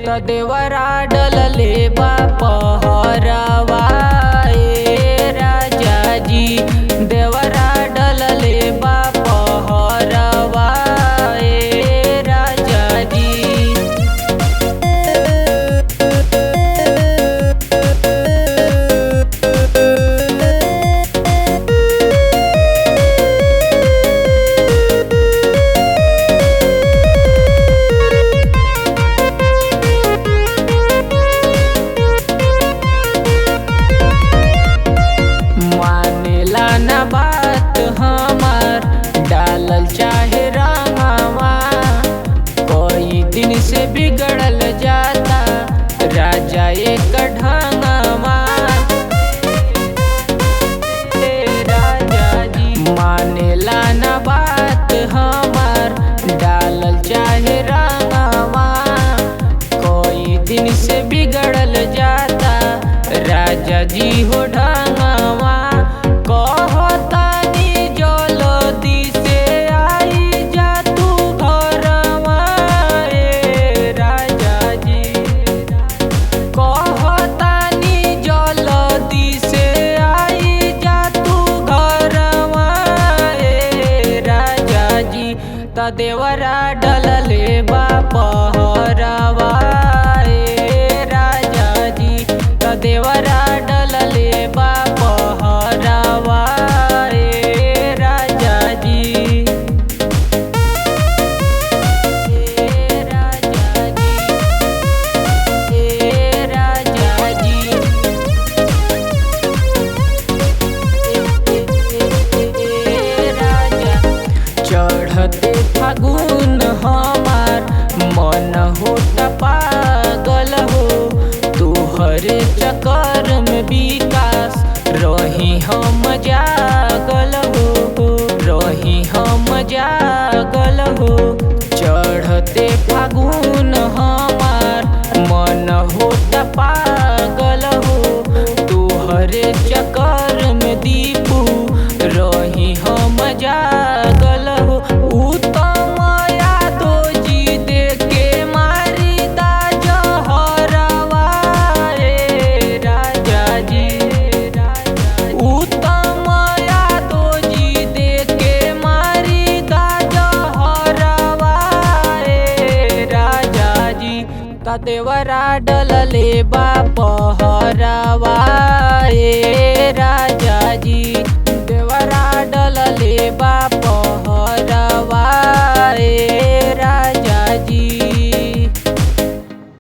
त देवरा डलले बा पहरवा ए राजा जी। देवरा डलले बा पहरवा ए राजा जी। ना बात हमार डालल चाहे रंगवा, कोई दिन से बिगड़ल जाता राजा एक ढंगवा। राजा जी मानेला ना बात हमार डालल चाहे रंगवा, कोई दिन से बिगड़ल जाता राजा जी हो ढंगवा। त देवरा डलले बा पहरवा ए राजा जी। त देवरा डलले बा पहरवा ए राजा जी। ए राजा जी, ए राजा जी, ए राजा। चढ़ते फागुन हमार मन होता पागल हो, तुहरे चक्कर में विकास रही हम जागल हो, रही हम जागल हो। चढ़ते फागुन हमार मन होता पागल हो, तुहरे चक्कर में दीपू रही हम जागल हो। त देवरा डलले बा पहरवा